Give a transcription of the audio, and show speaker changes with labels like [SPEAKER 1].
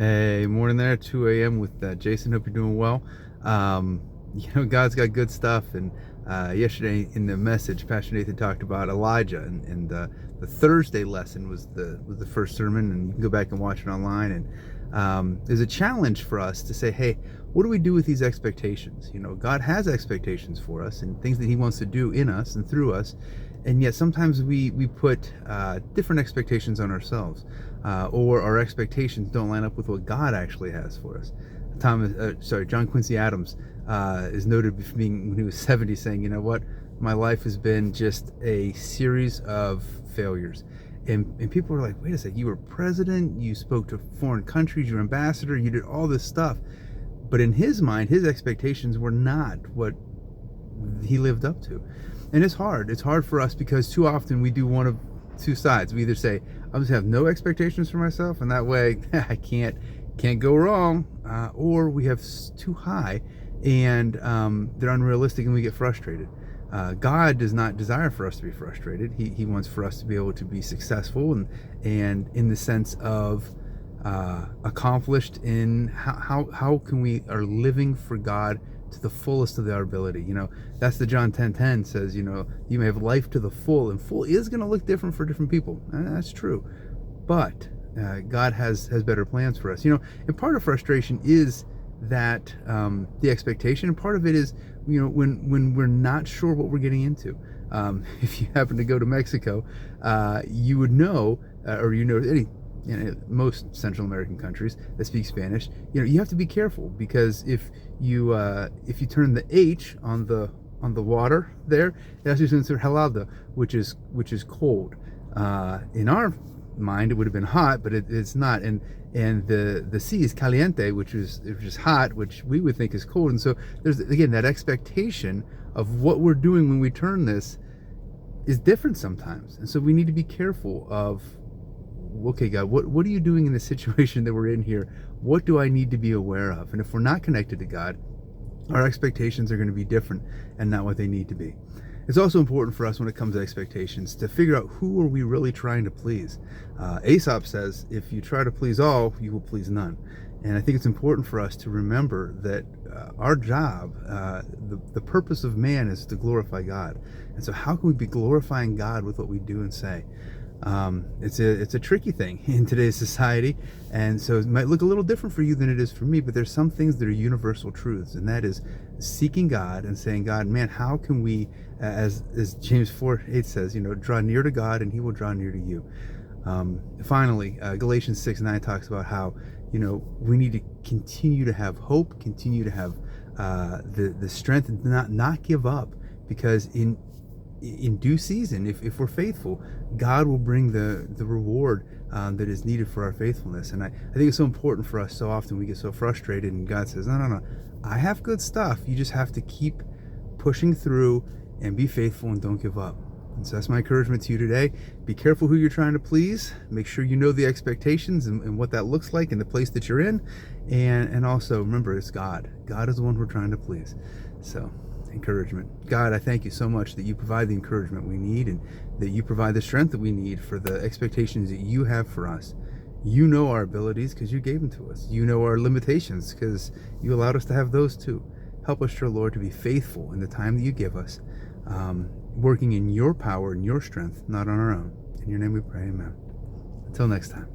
[SPEAKER 1] Hey, morning there, 2 a.m. with Jason. Hope you're doing well. God's got good stuff. And yesterday in the message, Pastor Nathan talked about Elijah, and the Thursday lesson was the first sermon, and you can go back and watch it online. And there's a challenge for us to say, hey, what do we do with these expectations? God has expectations for us and things that He wants to do in us and through us. And yet sometimes we put different expectations on ourselves, or our expectations don't line up with what God actually has for us. John Quincy Adams is noted for being, when he was 70, saying, you know what, my life has been just a series of failures. And people were like, wait a second, you were president, you spoke to foreign countries, you were ambassador, you did all this stuff. But in his mind, his expectations were not what he lived up to. And it's hard. It's hard for us because too often we do one of two sides. We either say, I just have no expectations for myself, and that way I can't go wrong, or we have too high, and they're unrealistic, and we get frustrated. God does not desire for us to be frustrated. He wants for us to be able to be successful, and in the sense of accomplished in how can we are living for God to the fullest of our ability. That's the John 10:10 says, you may have life to the full, and full is going to look different for different people. And that's true, but God has better plans for us. And part of frustration is that the expectation, and part of it is when we're not sure what we're getting into. If you happen to go to Mexico, you would know, or most Central American countries that speak Spanish, you have to be careful, because if you turn the H on the water there, it actually turns to helado, which is cold. In our mind, it would have been hot, but it's not. And the C is caliente, which is hot, which we would think is cold. And so there's, again, that expectation of what we're doing when we turn this is different sometimes. And so we need to be careful of, okay, God, what are you doing in the situation that we're in here? What do I need to be aware of? And if we're not connected to God, our expectations are going to be different and not what they need to be. It's also important for us, when it comes to expectations, to figure out who are we really trying to please. Aesop says, if you try to please all, you will please none. And I think it's important for us to remember that our job, the purpose of man, is to glorify God. And so how can we be glorifying God with what we do and say? It's a tricky thing in today's society, and so it might look a little different for you than it is for me, but there's some things that are universal truths, and that is seeking God and saying, God, man, how can we, as James 4:8 says, draw near to God and He will draw near to you. Finally, Galatians 6:9 talks about how we need to continue to have hope, continue to have the strength, and not give up, because in due season, if we're faithful, God will bring the reward that is needed for our faithfulness. And I think it's so important for us. So often we get so frustrated, and God says, no, I have good stuff. You just have to keep pushing through and be faithful and don't give up. And so that's my encouragement to you today. Be careful who you're trying to please. Make sure you know the expectations and what that looks like in the place that you're in. And also remember, it's God. God is the one we're trying to please. So, encouragement. God, I thank you so much that you provide the encouragement we need, and that you provide the strength that we need for the expectations that you have for us. You know our abilities because you gave them to us. You know our limitations because you allowed us to have those too. Help us, dear Lord, to be faithful in the time that you give us, working in your power and your strength, not on our own. In your name we pray, amen. Until next time.